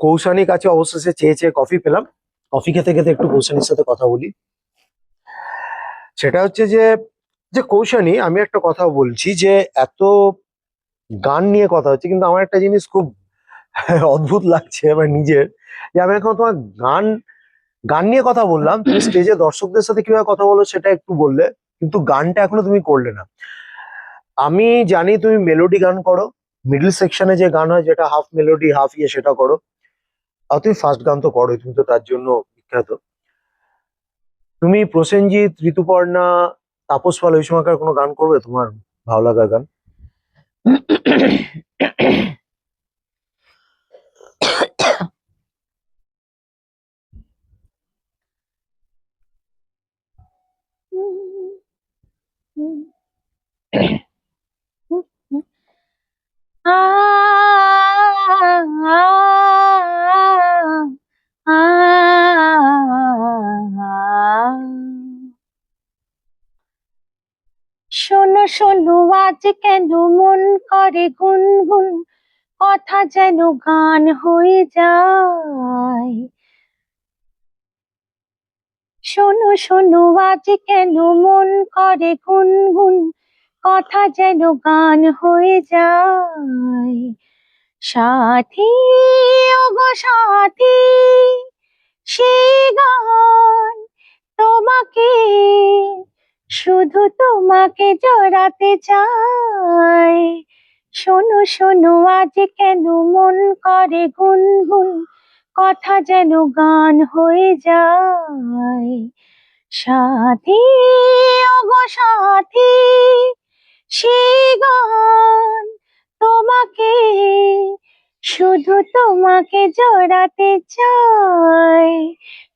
কৌশানীর কাছে অবশেষে চেয়ে চেয়ে কফি পেলাম। কফি খেতে খেতে একটু কৌশানীর সাথে কথা বলি। সেটা হচ্ছে যে যে কৌশানী, আমি একটা কথা বলছি যে এত গান নিয়ে কথা হচ্ছে, কিন্তু আমার একটা জিনিস খুব অদ্ভুত লাগছে আমার নিজের, যে আমি এখন তোমার গান গান নিয়ে কথা বললাম, তুমি স্টেজে দর্শকদের সাথে কিভাবে কথা বলো সেটা একটু বললে, কিন্তু গানটা এখনো তুমি করলে না। আমি জানি তুমি মেলোডি গান করো, মিডল সেকশনে যে গান হয় যেটা হাফ মেলোডি হাফ ইয়ে সেটা করো, আর তুমি ফার্স্ট গান তো করো, তুমি তো তার জন্য বিখ্যাত। তুমি প্রসেনজিৎ, ঋতুপর্ণা, তাপস পাল ওই সময়কার কোনো গান করবে তোমার ভালো লাগার গান? শোনো শোনো আজ কেন মন করে গুনগুন, কথা যেন গান হয়ে যায়। শোনো শোনো আজ কেন মন করে গুনগুন, কথা যেন গান হয়ে যায়। সাথী ওগো সাথী, সেই গান তোমাকে, শুধু তোমাকে জড়াতে চাই। শোনো শোনো আজ কেন মন করে গুনগুন, কথা যেন গান হয়ে যায়। সাথী ওগো সাথী, সেই গান তোমাকে, শুধু তোমাকে জড়াতে চাই।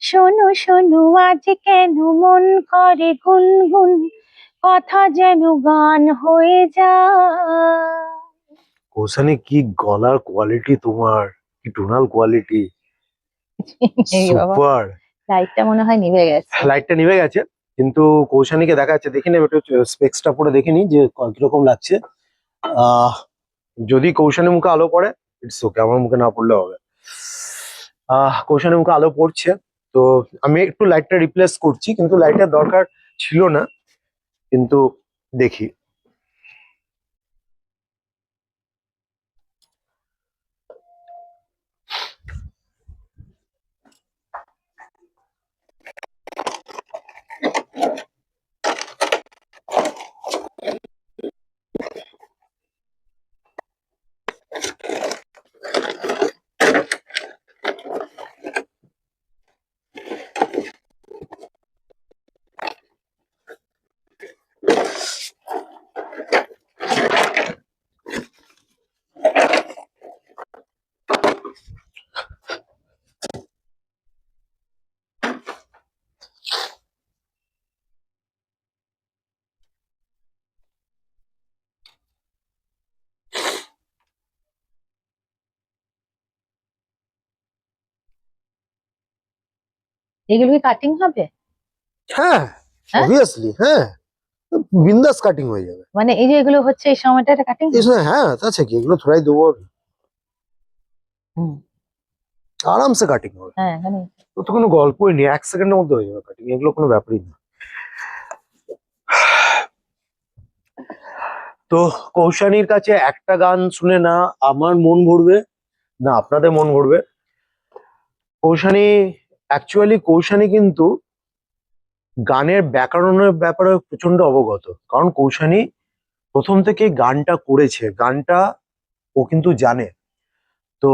শোনো শোনো আজ কেন মন করে গুনগুন, কথা যেন গান হয়ে যায়। কৌশানী, কি গলার কোয়ালিটি তোমার, কি টোনাল কোয়ালিটি, এই বাবা, সুপার। লাইটটা মনে হয় নিভে গেছে। লাইটটা নিভে গেছে, কিন্তু কৌশানীকে দেখা যাচ্ছে, দেখে নেবে একটু স্পেক্সটা পরে দেখে নি যে কিরকম লাগছে। আহ যদি কৌশানী মুখে আলো পড়ে ইটস ওকে, আমার মুখে না পড়লে হবে। কৌশানী মুখে আলো পড়ছে, তো আমি একটু লাইটটা রিপ্লেস করছি, কিন্তু লাইটের দরকার ছিল না, কিন্তু দেখি। এগুলো কি কাটিং হবে? হ্যাঁ, হ্যাঁ, অবভিয়াসলি, হ্যাঁ, বিন্দাস কাটিং হয়ে যাবে মানে এই যে এগুলো হচ্ছে এই সময়টা কাটিং এই সময়। হ্যাঁ, তাছে কি, এগুলো থোড়াই দেবো, আরামসে কাটিং হবে। হ্যাঁ এখানে। ও তো কোনো গল্পই নেই, 1 সেকেন্ডের মধ্যে হয়ে যাবে কাটিং, এগুলো কোনো ব্যাপারই না। তো কৌশানীর কাছে একটা গান শুনে না আমার মন ভরবে, না আপনাদের মন ভরবে। কৌশানী, অ্যাকচুয়ালি কৌশানী কিন্তু গানের ব্যাকরণের ব্যাপারে প্রচন্ড অবগত, কারণ কৌশানী প্রথম থেকে গানটা করেছে, গানটা ও কিন্তু জানে। তো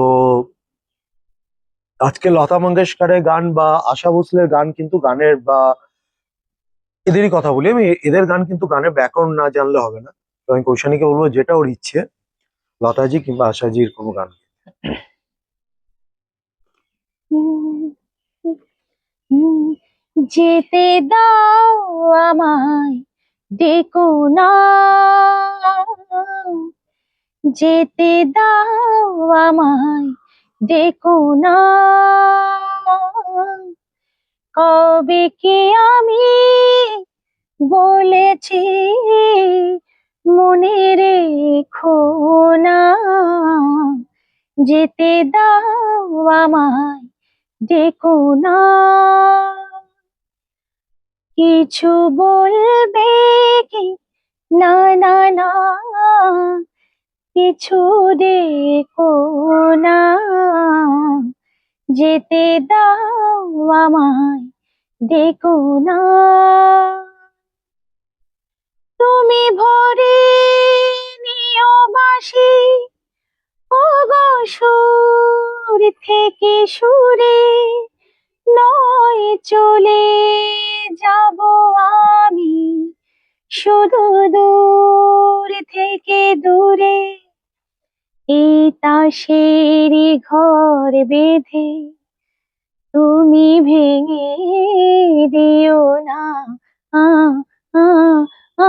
আজকে লতা মঙ্গেশকরের গান বা আশা ভোসলের গান, কিন্তু গানের বা এদেরই কথা বলি আমি, এদের গান কিন্তু গানের ব্যাকরণ না জানলে হবে না। তো আমি কৌশানীকে বলবো যেটা ওর ইচ্ছে, লতাজি কিংবা আশাজির কোনো গান। যেতে দাও আমায়, ডেকো না, যেতে দাও আমায়, ডেকো না। কবে কি আমি বলেছি মনে রেখো না, যেতে দাও আমায়, ডেকো না। কিছু বলবে কি? না না না, কিছু ডেকো না। যেতে দাও আমায়, ডেকো না। তুমি ভরে নিও বাঁশি, ও গো সুর থেকে সুরে, নয় চলে যাব আমি শুধু দূর থেকে দূরে। এই তাসেরই ঘর বেঁধে তুমি ভেঙে দিও না। আ আ আ,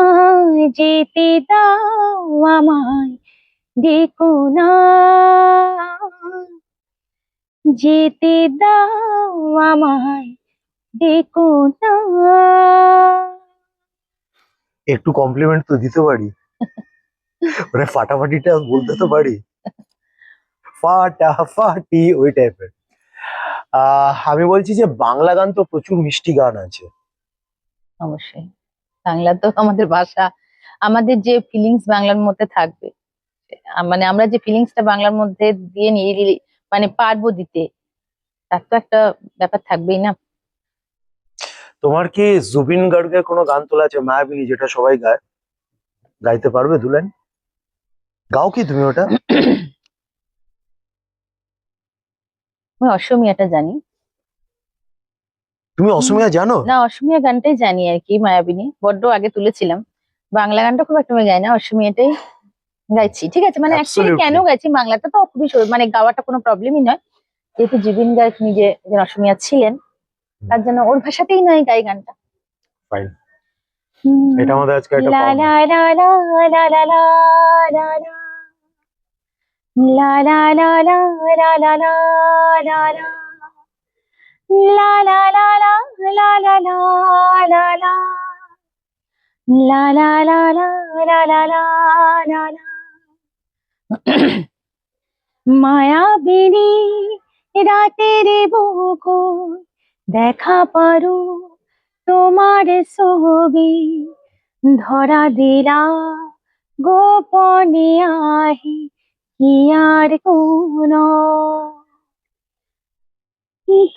যেতে দাও আমায়, ডেকো না। যেতে দাও আমায়, ডেকো না। একটু কমপ্লিমেন্ট তো দিতে পারি, মানে ফাটাফাটিটা বলতে তো পারি, ফাটাফাটি ওই টাইপের। আমি বলছি যে বাংলা গান তো প্রচুর মিষ্টি গান আছে। অবশ্যই, বাংলা তো আমাদের ভাষা, আমাদের যে ফিলিংস বাংলার মধ্যে থাকবে, মানে আমরা যে ফিলিংসটা বাংলার মধ্যে দিয়ে নিয়ে মানে পারবো দিতে, তার তো একটা ব্যাপার থাকবেই না। তোমার কি জুবিন গার্গের কোনো গান তোলা আছে, মায়াবিনী, যেটা সবাই গায়, গাইতে পারবে দু লাইন? গাও কি তুমি ওটা? আমি অসমীয়াটা জানি। তুমি অসমীয়া জানো? না, অসমীয়া গানটাই জানি আর কি, মায়াবিনী বড্ড আগে তুলেছিলাম। বাংলা গানটা খুব একটা আমি গাই না, অসমীয়াটাই গাইছি। ঠিক আছে, মানে অ্যাকচুয়ালি কেন অ্যাবসলিউটলি। গাইছি, বাংলাটা তো খুবই মানে গাওয়াটা কোনো প্রবলেমই নয়, যেহেতু জুবিন গার্গ নিজে একজন অসমীয়া ছিলেন, তার জন্য ওর ভাষাতেই নয় গাই গানটা। ফাইন, হুম, এটা আমাদের আজকে একটা লা পাওনা। লা লা লা লা লা লা লা লা, লা লা লা লা লা লা লা লা লা, লা লা লা লা লা লা লা লা লা, লা লা লা লা লা লা লা লা লা। মায়াবিনী রাতের বুকুর দেখা পারো তোমার ছবি, ধরা দিলা গোপনে আহি কি আর কোন।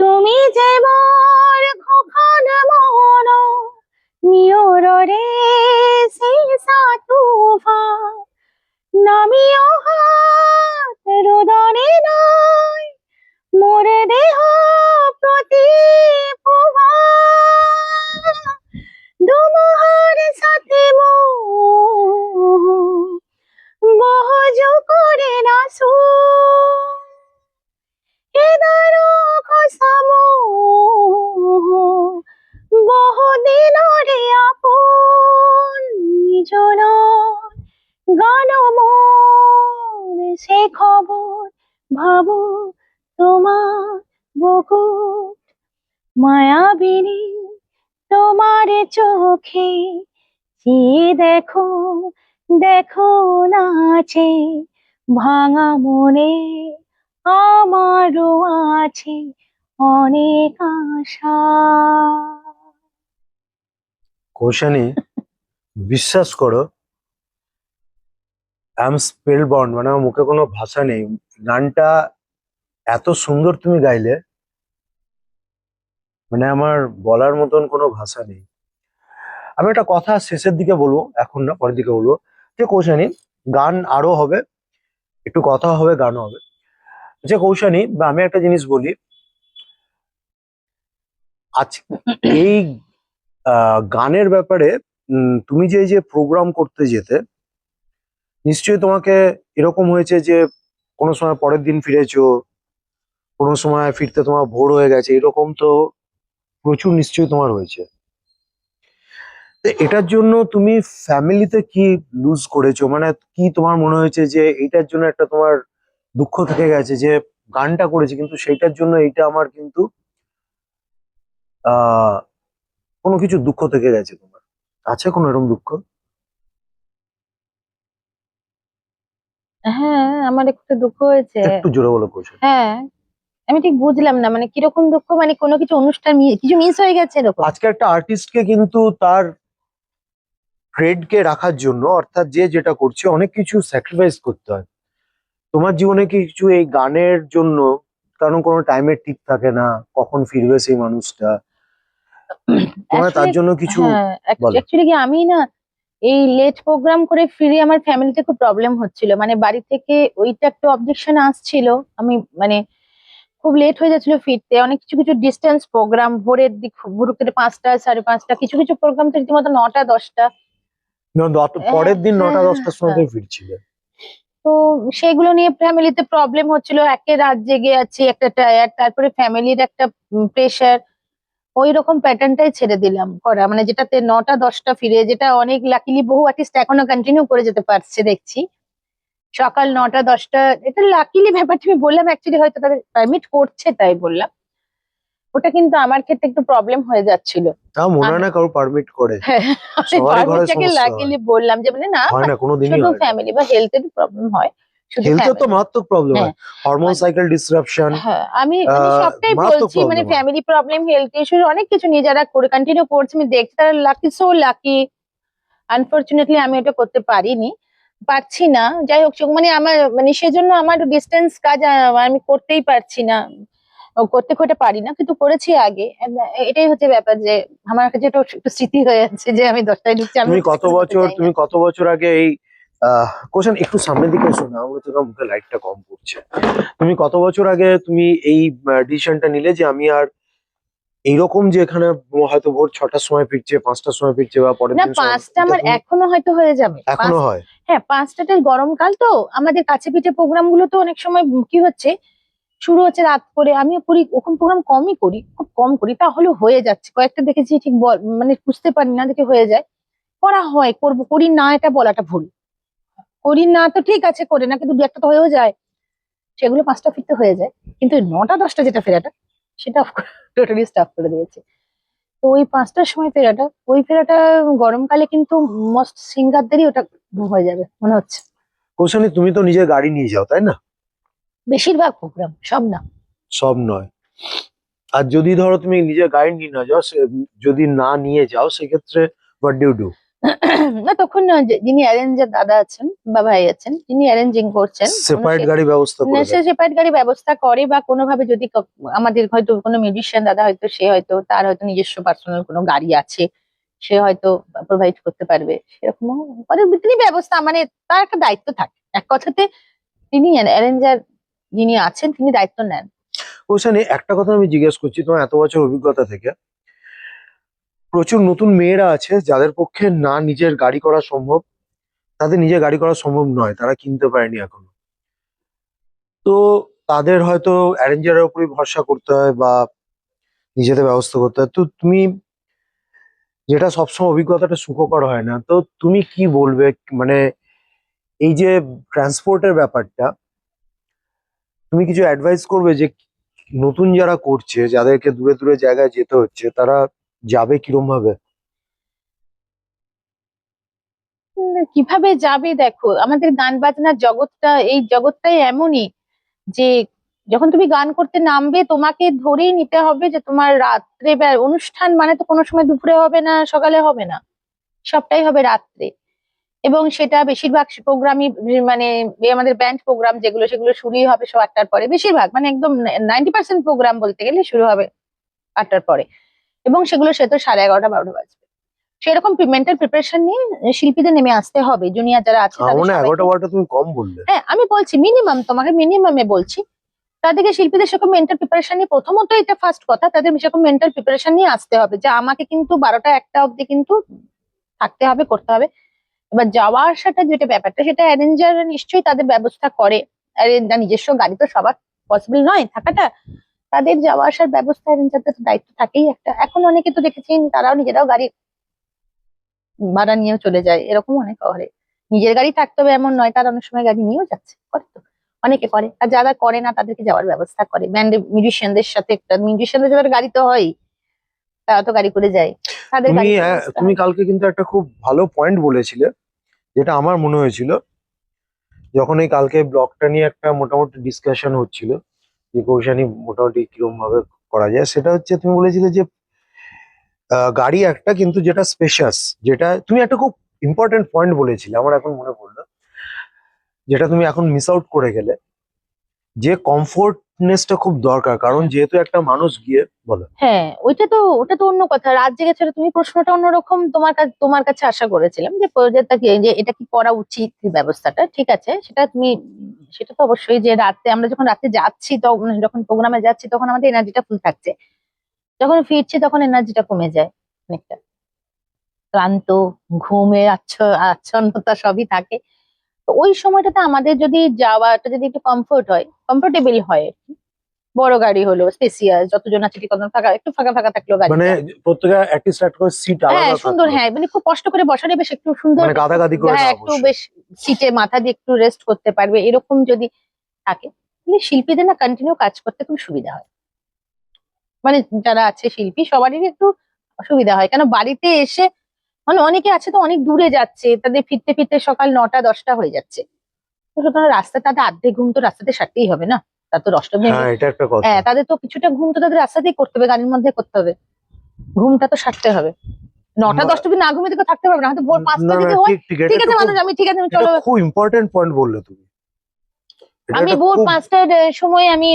তুমি যে মোর খোকন মন, নিয়রে সেই তুফান, নামিও হাত রোদনে নাই মোর দেহ প্রতি প্রভাত, দুমোহর সাথে মোহ বহজ করে না সু, এদারো খসামোহ বহুদিনরে আপন নিজন গান মোর সে খবর ভাবো তোমার বুকুট। মায়াবিনী তোমার চোখে চেয়ে দেখো, দেখো নাচে ভাঙা মনে আমারও আছে অনেক আশা। কৌশানী, বিশ্বাস করো, আই এম স্পেল বন্ড, মানে আমার মুখে কোনো ভাষা নেই। গানটা এত সুন্দর তুমি গাইলে, মানে আমার বলার মতন কোনো ভাষা নেই। আমি একটা কথা শেষের দিকে বলবো, এখন না, পরের দিকে বলবো, যে কৌশানী, গান আরো হবে, একটু কথা হবে, গানও হবে। যে কৌশানী, বা আমি একটা জিনিস বলি, আজ এই গানের ব্যাপারে, তুমি যে এই যে প্রোগ্রাম করতে যেতে, নিশ্চয়ই তোমাকে এরকম হয়েছে যে কোনো সময় পরের দিন ফিরেছো, কোনো সময় ফিরতে তোমার ভোর হয়ে গেছে, এরকম তো প্রচুর নিশ্চয়ই তোমার হয়েছে। তো এটার জন্য তুমি ফ্যামিলিতে কি লুজ করেছো, মানে কি তোমার মনে হয়েছে যে এইটার জন্য একটা তোমার দুঃখ থেকে গেছে, যে গানটা করেছি কিন্তু সেইটার জন্য এইটা আমার কিন্তু আহ কোনো কিছু দুঃখ থেকে গেছে তোমার, আছে কোনো এরকম দুঃখ? হ্যাঁ, আমার একটু দুঃখ হয়েছে। একটু জোরে বলো কৌশানী। হ্যাঁ, আমি ঠিক বুঝলাম না, মানে কিরকম দুঃখ, মানে কোনো কিছু অনুষ্ঠান কিছু মিস হয়ে গেছে এরকম? আজকে একটা আর্টিস্টকে কিন্তু তার ট্রেডকে রাখার জন্য, অর্থাৎ যে যেটা করছে, অনেক কিছু স্যাক্রিফাইস করতে হয়। তোমার জীবনে কি কিছু এই গানের জন্য, কারণ কোনো টাইমের ঠিক থাকে না কখন ফিরবে সেই মানুষটা, তোমার আসলে তার জন্য কিছু হ্যাঁ, বলো। অ্যাকচুয়ালি কি আমি না এই লেট প্রোগ্রাম করে ফিরে আমার ফ্যামিলিতে খুব প্রবলেম হচ্ছিল, মানে বাড়ি থেকে ওইটা একটু অবজেকশন আসছিল। আমি মানে খুব লেট হয়ে যাচ্ছিল ফিরতে, অনেক কিছু কিছু ডিস্টেন্স প্রোগ্রাম ভোরের দিক, ভোর থেকে 5টা 5:30, কিছু কিছু প্রোগ্রাম তো রীতিমতো 9টা 10টা। পরের দিন হ্যাঁ 9টা 10টার সময় হ্যাঁ। তুমি ফিরছিলে। তো সেগুলো নিয়ে ফ্যামিলিতে প্রবলেম হচ্ছিল, একে রাত জেগে আছি, একটা টায়ার, তারপরে ফ্যামিলির একটা প্রেশার, ওই রকম প্যাটার্নটাই ছেড়ে দিলাম করা, মানে যেটাতে 9টা 10টা ফিরে, যেটা অনেক লাকিলি বহু আর্টিস্ট এখনো কন্টিনিউ করে যেতে পারছে দেখছি, সকাল 9টা 10টা। এটা লাকিলি ব্যাপারটা আমি বললাম, অ্যাকচুয়ালি হয়তো তাদের পারমিট করছে তাই বললাম। ওটা কিন্তু আমার ক্ষেত্রে একটু প্রবলেম হয়ে যাচ্ছিল। তা মনে হয় আমি না কারো পারমিট করে, হ্যাঁ, আমি সবারই ঘরে পারমিটটাকে সমস্যা হয়। লাকিলি বললাম যে মানে না, হয় না, কোনোদিনই শুধু হয় না। ফ্যামিলি বা হেলথের প্রবলেম হয়, শুধু হেলথের তো ফ্যামিলি। মারাত্মক প্রবলেম হ্যাঁ হয়, হরমোন মানে সাইকেল ডিসরাপশন, হ্যাঁ, আমি মানে সবটাই মারাত্মক বলছি, মানে প্রবলেম হয়। ফ্যামিলি প্রবলেম, হেলথ ইস্যু, অনেক কিছু নিয়ে যারা করে কন্টিনিউ করছে আমি দেখছি, তারা লাকি, সো লাকি। আনফরচুনেটলি আমি এটা করতে পারিনি, পারছি না। যাই হোক, মানে আমার মানে সেজন্য আমার ডিস্টেন্স কাজ আমি করতেই পারছি না, ও করতে করতে পারি না, কিন্তু করেছি আগে। এটাই হচ্ছে ব্যাপার, যে আমার কাছে এটা একটু স্মৃতি হয়ে যাচ্ছে যে আমি 10টায় ঢুকছি, আমি কিছু করতে চাই না। তুমি কত বছর আগে এই কোশ্চেন একটু সামনের দিকে এসো না, আমার তো তোমার মুখে লাইটটা কম পড়ছে। তুমি কত বছর আগে তুমি এই ডিসিশনটা নিলে যে আমি আর এইরকম, যে এখানে হয়তো ভোর 6টার সময় ফিরছে, 5টার সময় ফিরছে, বা পরের না, দিন 5টা এটা আমার তুমি এখনো হয়তো হয়ে যাবে, এখনো হয়? হ্যাঁ 5টাতে গরমকাল তো, আমাদের কাছে পিঠে প্রোগ্রাম গুলো তো অনেক সময় কি হচ্ছে, শুরু হচ্ছে রাত করে, আমিও করি ওরকম প্রোগ্রাম, কমই করি, খুব কম করি, তাহলে হয়ে যাচ্ছে। কয়েকটা দেখেছি ঠিক মানে বুঝতে পারি না, দেখে হয়ে যায়। করা হয়, করবো, করি না এটা বলাটা ভুল, করি না তো ঠিক আছে, করে না, কিন্তু দু একটা তো হয়েও যায়, সেগুলো 5টা ফিরতে হয়ে যায়। কিন্তু ওই 9টা 10টা যেটা ফেরাটা, সেটা টোটালি স্টপ করে দিয়েছে। তো ওই 5টার সময় ফেরাটা, ওই ফেরাটা গরমকালে কিন্তু মোস্ট সিঙ্গারদেরই ওটা হয়ে যাবে মনে হচ্ছে। কোশ্চেন, তুমি তো নিজের গাড়ি নিয়ে যাও তাই না? বেশিরভাগ প্রোগ্রাম, সব না। সব নয়। আর যদি ধরো তুমি নিজের গাড়ি নিয়ে না যাও, যদি না নিয়ে যাও, সেক্ষেত্রে হোয়াট ডু ডু? না তখন যিনি অ্যারেঞ্জার দাদা আছেন বা ভাই আছেন, যিনি অ্যারেঞ্জিং করছেন, সেপারেট গাড়ি ব্যবস্থা করে সে দেয়। সেপারেট গাড়ি ব্যবস্থা করে, বা কোনোভাবে যদি আমাদের হয়তো কোনো মিউজিশিয়ান দাদা, হয়তো সে হয়তো তার হয়তো নিজস্ব পার্সোনাল কোনো গাড়ি আছে, সে হয়তো প্রোভাইড করতে পারবে, সেরকম করে তিনি ব্যবস্থা, মানে তার একটা দায়িত্ব থাকে এক কথাতে, তিনি অ্যারেঞ্জার যিনি আছেন তিনি দায়িত্ব নেন। ওখানে একটা কথা আমি জিজ্ঞেস করছি, তোমার এত বছর অভিজ্ঞতা থেকে, প্রচুর নতুন মেয়েরা আছে যাদের পক্ষে না নিজের গাড়ি করা সম্ভব, তাদের নিজের গাড়ি করা সম্ভব নয়, তারা কিনতে পারেনি এখনো। তো তাদের হয়তো অ্যারেঞ্জারের উপরই ভরসা করতে হয় বা নিজেদের ব্যবস্থা করতে হয়। তো তুমি, যেটা সবসময় অভিজ্ঞতাটা সুখকর হয় না, তো তুমি কি বলবে, মানে এই যে ট্রান্সপোর্টের ব্যাপারটা, তুমি কিছু অ্যাডভাইস করবে যে নতুন যারা করছে, যাদেরকে দূরে দূরে জায়গায় যেতে হচ্ছে, তারা যাবে কিরম ভাবে? কিভাবে যাবে, দেখো আমাদের গান বাজনার জগৎটা, এই জগৎটাই এমনই যে যখন তুমি গান করতে নামবে, তোমাকে ধরেই নিতে হবে যে তোমার রাত্রে অনুষ্ঠান মানে তো কোনো সময় দুপুরে হবে না, সকালে হবে না, সবটাই হবে রাত্রে। এবং সেটা বেশিরভাগ প্রোগ্রামই মানে আমাদের ব্যান্ড প্রোগ্রাম যেগুলো, সেগুলো শুরুই হবে সব 8টার পরে, বেশিরভাগ মানে একদম 90% প্রোগ্রাম বলতে গেলে শুরু হবে 8টার পরে, এবং সেগুলো সে তো 11:30 12টা বাজবে। সেরকম মেন্টাল প্রিপারেশন নিয়ে শিল্পীদের নেমে আসতে হবে, জুনিয়র যারা আছে আমার তাদের মনে হয় সবাইকে। 11টা 12টা তুমি কম বললে। হ্যাঁ আমি বলছি মিনিমাম, তোমাকে মিনিমামে বলছি, তাদেরকে শিল্পীদের সেরকম মেন্টাল প্রিপারেশন নিয়ে, প্রথমত এটা ফার্স্ট কথা, তাদের সেরকম মেন্টাল প্রিপারেশন নিয়ে আসতে হবে যে আমাকে কিন্তু 12টা 1টা অব্দি কিন্তু থাকতে হবে, করতে হবে। এবার যাওয়া আসাটা যেটা ব্যাপারটা, সেটা অ্যারেঞ্জার নিশ্চয়ই তাদের ব্যবস্থা করে, অ্যারেঞ্জার নিজস্ব গাড়ি তো সবার পসিবল নয় থাকাটা, তাদের যাওয়া আসার ব্যবস্থা অ্যারেঞ্জারদের দায়িত্ব থাকেই একটা। এখন অনেকে তো দেখেছেন তারাও নিজেরাও গাড়ি ভাড়া নিয়েও চলে যায়, এরকম অনেক করে। নিজের গাড়ি থাকতে হবে এমন নয়, তারা অনেক সময় গাড়ি নিয়েও যাচ্ছে, করে তো, অনেকে করে। আর যারা করে না তাদেরকে যাওয়ার ব্যবস্থা করে, ব্যান্ড মিউজিশিয়ানদের সাথে, একটা মিউজিশিয়ানদের যাদের গাড়ি তো হয়, তারা তো গাড়ি করে যায়, তাদের তুমি গাড়ির ব্যবস্থা তুমি হয়। কালকে কিন্তু একটা খুব ভালো পয়েন্ট বলেছিলে, যেটা আমার মনে হয়েছিল, যখন এই কালকে ব্লগটা নিয়ে একটা মোটামুটি ডিসকাশন হচ্ছিল যে কৌশানি মোটামুটি কিরকম ভাবে করা যায়, সেটা হচ্ছে তুমি বলেছিলে যে গাড়ি একটা কিন্তু যেটা স্পেশাস, যেটা তুমি একটা খুব ইম্পর্টেন্ট পয়েন্ট বলেছিলে, আমার এখন মনে পড়লো, যেটা তুমি এখন মিস আউট করে গেলে, যে কমফোর্টনেসটা খুব দরকার, কারণ যেহেতু একটা মানুষ গিয়ে বলো। হ্যাঁ, ওটা তো অন্য কথা। রাত জেগে ছিল, তুমি প্রশ্নটা অন্যরকম তোমার কাছে আশা করেছিলাম যে প্রজেক্টটা কি, যে এটা কি করা উচিত, এই ব্যবস্থাটা ঠিক আছে, সেটা তো অবশ্যই, যে রাতে আমরা যখন রাতে যাচ্ছি, তখন যখন প্রোগ্রামে যাচ্ছি তখন আমাদের এনার্জিটা ফুল থাকছে, যখন ফিরছি তখন এনার্জিটা কমে যায় অনেকটা, ক্লান্ত, ঘুমের আচ্ছন্নতা সবই থাকে। তো ওই সময়টাতে আমাদের যদি যাওয়াটা যদি একটু কমফোর্টেবল হয় আর কি। বড় গাড়ি হলো, স্পেসিয়াস, যতজন আছে ঠিক ততজন ফাঁকা, একটু ফাঁকা ফাঁকা থাকলো মানে গাড়িটা। প্রত্যেকে অ্যাটলিস্ট একটা করে সিট হ্যাঁ, আলাদা সুন্দর, থাকলো, হ্যাঁ, মানে খুব কষ্ট করে বসালে বেশ একটু সুন্দর, মানে গাদাগাদি করে না হ্যাঁ, একটু অবশ্যই। বেশ সিটে মাথা দিয়ে একটু রেস্ট করতে পারবে, এরকম যদি থাকে তাহলে শিল্পীদের না কন্টিনিউ কাজ করতে খুব সুবিধা হয়। মানে যারা আছে শিল্পী সবারই একটু সুবিধা হয়, কেন বাড়িতে এসে মানে অনেকে আছে তো অনেক দূরে যাচ্ছে, তাদের ফিরতে ফিরতে সকাল 9টা 10টা হয়ে যাচ্ছে। তো সুতরাং রাস্তা, তাদের আর্ধেক ঘুম তো রাস্তাতে সারতেই হবে না, তার তো অষ্টমী। হ্যাঁ, এটা একটা কথা। হ্যাঁ, তাদের তো কিছুটা ঘুম তো তাদের রাস্তাতেই করতে হবে, গাড়ির মধ্যে করতে হবে, ঘুমটা তো সারতে হবে। 9টা 10টা অব্দি না ঘুমিয়ে তো থাকতে পারবে না, হয়তো ভোর 5টা না না, দিকে হয়। ঠিক ঠিক, এটা ঠিক আছে একটা খুব, মানুষ, আমি ঠিক আছে, আমি এটা চলো, খুব ইম্পর্টেন্ট পয়েন্ট বললে তুমি, এটা আমি একটা ভোর খুব, 5টার সময় আমি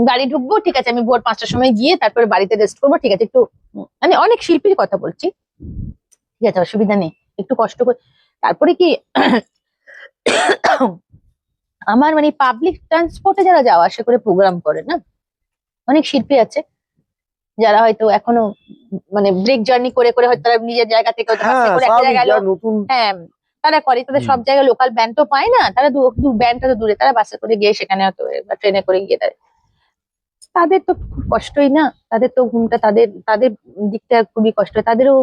বাড়ি ঢুকবো, ঠিক আছে, আমি ভোর 5টার সময় গিয়ে তারপরে বাড়িতে রেস্ট করবো, ঠিক আছে, একটু মানে অনেক শিল্পীর কথা বলছি, ঠিক আছে, অসুবিধা নেই, একটু কষ্ট করে। তারপরে কি আমার মানে পাবলিক ট্রান্সপোর্টে যারা যাওয়া আসা করে প্রোগ্রাম করে না, অনেক শিল্পী আছে যারা হয়তো এখনো মানে ব্রেক জার্নি করে করে হয়তো তারা নিজের জায়গা থেকে হয়তো বাসে হ্যাঁ করে একটা স্বাভাবিক, জায়গায় গেলো। যা নতুন। হ্যাঁ, তারা করে, তাদের হুম। সব জায়গায় লোকাল ব্যান্ড তো পায় না, তারা ব্যান্ডটা তো দূরে, তারা বাসে করে গিয়ে সেখানে হয়তো বা ট্রেনে করে গিয়ে তাদের তো খুব কষ্টই না, তাদের তো ঘুমটা, তাদের তাদের দিকটা খুবই কষ্ট হয়, তাদেরও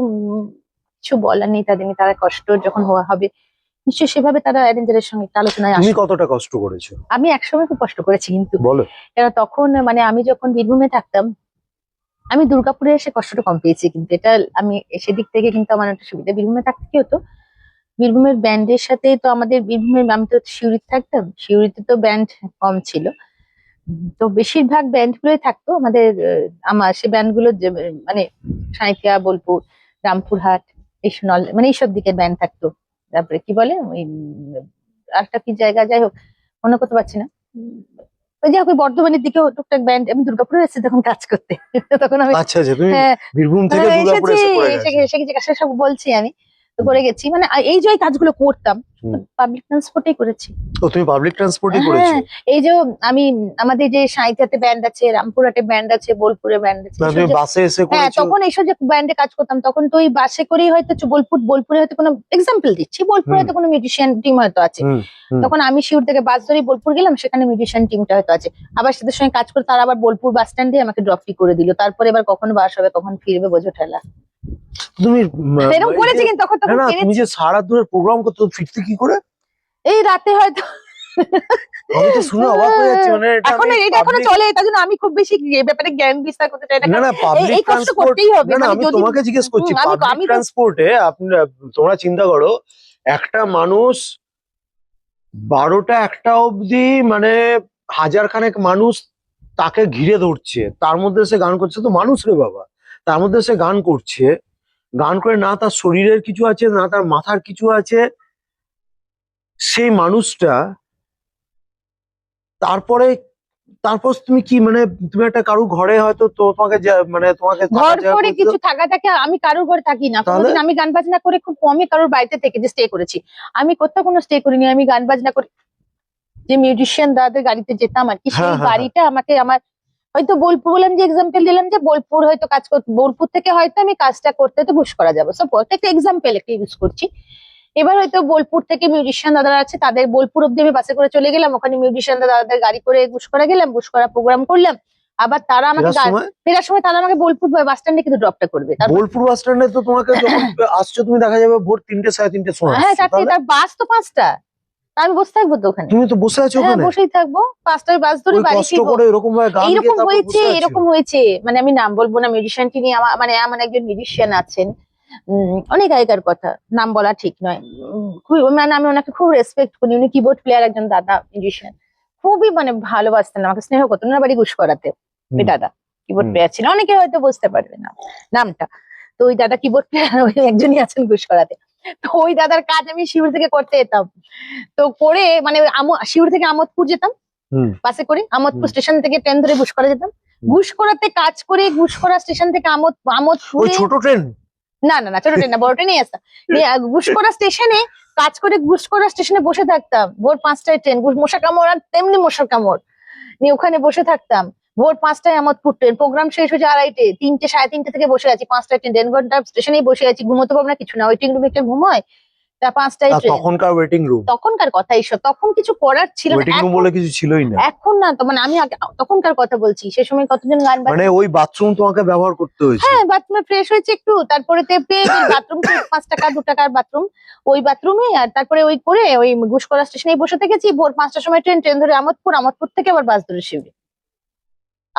কিছু বলার নেই তাদের নিয়ে, তারা কষ্ট যখন হবে নিশ্চয়ই সেভাবে তারা অ্যারেঞ্জারের সঙ্গে একটা আলোচনায় তুমি আসবে। কতটা কষ্ট করেছো আমি একসময় খুব কষ্ট করেছি কিন্তু, বলো। কেন তখন মানে আমি যখন বীরভূমে থাকতাম, আমি দুর্গাপুরে এসে কষ্টটা কম পেয়েছি, কিন্তু এটা আমি সেদিক থেকে কিন্তু আমার একটা সুবিধা, বীরভূমে থাকতে কি হতো, বীরভূমের ব্যান্ডের সাথে তো আমাদের বীরভূমের, আমি তো সিউড়িতে থাকতাম, সিউড়িতে তো ব্যান্ড কম ছিল, তো বেশিরভাগ ব্যান্ড গুলোই থাকতো আমাদের, আমার সে ব্যান্ড গুলো মানে সাঁইথিয়া, বোলপুর, রামপুরহাট, এই মানে এইসব দিকের ব্যান্ড থাকতো। তারপরে কি বলে ওই আরেকটা কি জায়গা, যাই হোক মনে করতে পারছি না। ওই যে ওই বর্ধমানের দিকেও টুকটাক ব্যান্ড, আমি দুর্গাপুরে এসেছি তখন কাজ করতে তখন আমি, আচ্ছা আচ্ছা, তুমি হ্যাঁ, বীরভূম থেকে দুর্গাপুরে এসেছি, এসে করে এসে গেছো। এসে এসে সব বলছি আমি, তো করে গেছি, মানে এই যে ওই কাজগুলো করতাম হুম। পাবলিক ট্রান্সপোর্টেই করেছি। ও, তুমি পাবলিক ট্রান্সপোর্টই করেছো? হ্যাঁ, এই যে আমি আমাদের যে সাঁইথিয়াতে ব্যান্ড আছে, রামপুরহাটে ব্যান্ড আছে, বোলপুরে ব্যান্ড আছে, না, এইসব তুমি যে, বাসে এসে হ্যাঁ, করেছো? তখন এইসব যে ব্যান্ডে কাজ করতাম তখন তো ওই বাসে করেই হয়তো বোলপুরে হয়তো কোনো এক্সাম্পল দিচ্ছি, বোলপুরে হুম হয়তো কোনো মিউজিশিয়ান টিম হয়তো আছে, হুম হুম। তখন আমি শিউর থেকে বাস ধরে বোলপুর গেলাম, সেখানে মিউজিশিয়ান টিমটা হয়তো আছে, আবার সাথে সঙ্গে কাজ করে তারা আবার বোলপুর বাস স্ট্যান্ডে আমাকে ড্রপটি করে দিল, তারপরে এবার কখন বাস হবে কখন ফিরবে বোঝো ঠেলা, তুমি এরকম এই করেছি যে, কিন্তু তখন না তখন না, তুমি পেরেছি। যে সারা দূরের প্রোগ্রাম করতে, ফিরতে কি করে? এই রাতে হয়তো আমি তো শুনে অবাক হয়ে যাচ্ছি, মানে এটা আমি এটা এখনো পাবলিক, চলে, তার জন্য আমি খুব বেশি এ ব্যাপারে জ্ঞান বিস্তার করতে চাই না, না কারণ না, পাবলিক এই কষ্ট ট্রান্সপোর্ট, করতেই হবে, না না, মানে আমি যদি তোমাকে জিজ্ঞেস করছি, আমি পাবলিক আমি তো ট্রান্সপোর্টে আপনারা, তোমরা চিন্তা করো, একটা মানুষ 12টা 1টা অবধি, মানে হাজার খানেক মানুষ তাকে ঘিরে ধরছে, তার মধ্যে সে গান করছে, তো মানুষ রে বাবা, তার মধ্যে সে গান করছে, গান করে না তার শরীরের কিছু আছে না তার মাথার কিছু আছে, সেই মানুষটা, তারপরে, তারপর তুমি কি মানে, তুমি একটা কারু ঘরে হয়তো তোমাকে মানে তোমাকে থাকা ঘর জায়গা করে করে দিল, কিছু থাকা থাকে, আমি কারোর ঘরে থাকি না তাহলে কোনোদিন, আমি গান বাজনা করে খুব কমই কারোর বাড়িতে থেকে যে স্টে করেছি, আমি কোথাও কোনো স্টে করিনি, আমি গান বাজনা করে যে মিউজিশিয়ান দাদাদের গাড়িতে যেতাম আর কি, হ্যাঁ সেই হ্যাঁ হ্যাঁ, গাড়িটা আমাকে আমার হয়তো বোলপুর বললাম, যে এক্সাম্পল দিলাম যে বোলপুর হয়তো কাজ করতে, বোলপুর থেকে হয়তো আমি কাজটা করতে তো ঘুষ করা যাবো, সাপোজ একটা এক্সাম্পল একটা ইউজ করছি, এবার হয়তো বোলপুর থেকে মিউজিশিয়ান দাদারা আছে, তাদের বোলপুর অব্দি আমি বাসে করে চলে গেলাম, ওখানে মিউজিশিয়ান দাদাদের গাড়ি করে ঘুষ করা গেলাম, ঘুষ করা প্রোগ্রাম করলাম, আবার তারা আমাকে ফেরার সময় ফেরার সময় তারা আমাকে বোলপুর বাস স্ট্যান্ডে কিন্তু ড্রপটা করবে, তারপর বোলপুর বাস স্ট্যান্ডে তো তোমাকে যখন আসছো, তুমি দেখা যাবে ভোর 3টে 3:30 সময় হ্যাঁ, আসছো, 4টে, তাহলে তার বাস তো 5টা, তা আমি বসে থাকবো তো ওখানে, তুমি তো বসে আছো হ্যাঁ ওখানে, বসেই থাকবো, 5টায় বাস ধরে ওই বাড়ি কষ্ট ফিরবো। করে এরকম ভাবে গান গেয়ে এইরকম তারপর হয়েছে, বসে আছো? এরকম হয়েছে, মানে আমি নাম বলবো না, মিউজিশিয়ানটি নিয়ে আমার মানে এমন একজন মিউজিশিয়ান আছেন, অনেক আগেকার কথা, নাম বলা ঠিক নয়। মানে আমি ওনাকে খুব রেসপেক্ট করি, উনি কিবোর্ড প্লেয়ার একজন দাদা মিউজিশিয়ান, খুবই মানে ভালোবাসতেন আমাকে, স্নেহ করতেন। ওনার বাড়ি গুসকরাতে, ওই হুম। দাদা কিবোর্ড হুম। প্লেয়ার ছিল, অনেকে হয়তো বুঝতে পারবে না নামটা। তো ওই দাদা কিবোর্ড প্লেয়ার ওই একজনই আছেন গুসকরাতে। তো ওই দাদার কাজ আমি শিউর থেকে করতে যেতাম। তো করে মানে শিউর থেকে আমোদপুর যেতাম হুম। বাসে করে, আমোদপুর হুম। স্টেশন থেকে ট্রেন ধরে গুসকরা যেতাম। হুম। গুসকরাতে কাজ করে গুসকরা স্টেশন থেকে ওই আমোদপুরে, ছোট ট্রেন। না না না ছোট ট্রেন না, বড় ট্রেনেই আসতাম। নিয়ে গুসকরা স্টেশনে কাজ করে গুসকরা স্টেশনে বসে থাকতাম, ভোর 5টায় ট্রেন, মশা কামড় আর তেমনি মশার কামড়, নিয়ে ওখানে বসে থাকতাম। ভোর 5টায় আমোদপুর ট্রেন, প্রোগ্রাম শেষ হয়েছে 2:30, 3টে 3:30 থেকে বসে আছি, 5টায় ট্রেন, 1.5 ঘন্টা স্টেশনেই বসে আছি, ঘুমোতে পারবো না, কিছু না, ওয়েটিং রুমে একটা ঘুমোয়, তা 5টায় আর ট্রেন। তখনকার ওয়েটিং রুম, তখনকার কথা এইসব, তখন কিছু করার ছিল না, ওয়েটিং রুম এখন বলে কিছু ছিলই না। এখন না তো, মানে আমি তখনকার কথা বলছি, সে সময় কতজন গান মানে ওই বাথরুম তোমাকে ব্যবহার করতে হয়েছে। হ্যাঁ, বাথরুমে ফ্রেশ হয়েছে একটু, তারপরে বাথরুম 5 টাকা 2 টাকার বাথরুম, ওই বাথরুমে, আর তারপরে ওই করে ওই গুসকরা স্টেশনে বসে থেকেছি। ভোর 5টার সময় ট্রেন, ট্রেন ধরে আমোদপুর, আমোদপুর থেকে আবার বাস ধরে শিউরি,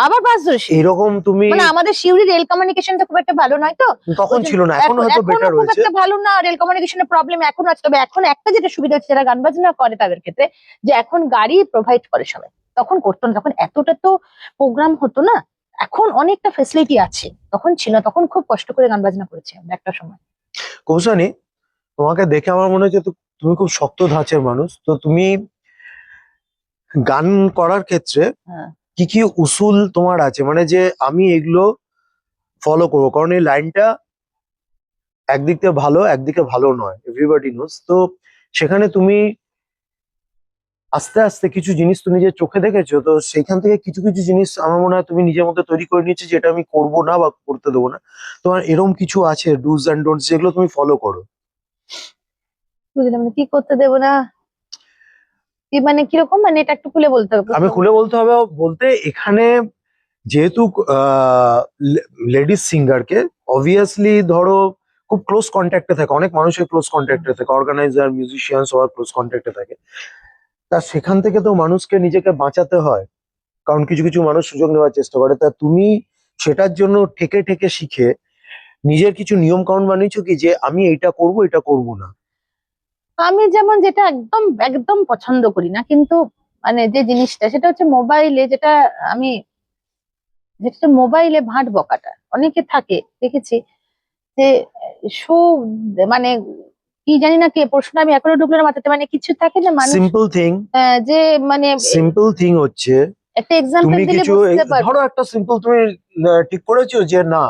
আবার বাস ধরে শিউরি। এরকম তুমি মানে আমাদের শিউরি রেল কমিউনিকেশনটা খুব একটা ভালো নয় তো, তখন ওই জন্য ছিল না, এখন হয়তো এখনো বেটার খুব হয়েছে। একটা ভালো না, রেল কমিউনিকেশনের প্রবলেম এখনো আছে। তবে এখন একটা যেটা সুবিধা হচ্ছে যারা গান বাজনা করে তাদের ক্ষেত্রে, যে এখন গাড়ি প্রোভাইড করে সবাই, তখন করতো না, তখন এতটা তো প্রোগ্রাম হতো না, এখন অনেকটা ফেসিলিটি আছে, তখন ছিল না, তখন খুব কষ্ট করে গান বাজনা করেছি আমরা একটা সময়। কৌশানী, তোমাকে দেখে আমার মনে হচ্ছে তুমি খুব শক্ত ধাঁচের মানুষ। তো তুমি গান করার ক্ষেত্রে হ্যাঁ। কি কি উসুল তোমার আছে, মানে যে আমি এগুলো ফলো করবো? কারণ এই লাইনটা একদিক থেকে ভালো, একদিকে ভালো নয়, এভরিবডি নোস। তো সেখানে তুমি আস্তে আস্তে কিছু জিনিস তুমি নিজের চোখে দেখেছো, তো সেখান থেকে কিছু কিছু জিনিস আমার মনে হয় তুমি নিজের মধ্যে তৈরি করে নিয়েছো, যেটা আমি করবো না বা করতে দেবো না। তোমার এরকম কিছু আছে ডুজ অ্যান্ড ডোন্টস যেগুলো তুমি ফলো করো? বুঝলাম না, কি করতে দেবো না, কি মানে কিরকম, মানে এটা একটু খুলে বলতে হবে আমি খুলে বলতে হবে বলতে, এখানে যেহেতু লেডিস সিঙ্গারকে অবভিয়াসলি ধরো খুব ক্লোজ কন্ট্যাক্টে থাকে, অনেক মানুষের ক্লোজ কন্ট্যাক্টে থাকে, অর্গানাইজার, মিউজিশিয়ান, সবার ক্লোজ কন্ট্যাক্টে থাকে। তা সেখান থেকে তো মানুষকে নিজেকে বাঁচাতে হয়, কারণ কিছু কিছু মানুষ সুযোগ নেওয়ার চেষ্টা করে। তা তুমি সেটার জন্য ঠেকে ঠেকে শিখে নিজের কিছু নিয়ম কানুন বানিয়েছো কি, যে আমি এইটা করব, এটা করব না? আমি যেমন যেটা একদম একদম পছন্দ করি না, কিন্তু মানে যে জিনিসটা, সেটা হচ্ছে মোবাইলে, আমি যেটা হচ্ছে মোবাইলে ভাট বকাটা অনেকে থাকে দেখেছি, যে শো, মানে কি জানি না, কে প্রশ্ন আমি এখনো ঢুকলো না মাথাতে, মানে কিছু থাকে না মানুষ, সিম্পল থিং, যে মানে সিম্পল থিং হচ্ছে একটা এক্সাম্পল তুমি দিলে কিছু বুঝতে পারবে। ধরো একটা সিম্পল তুমি ঠিক করেছো যে না,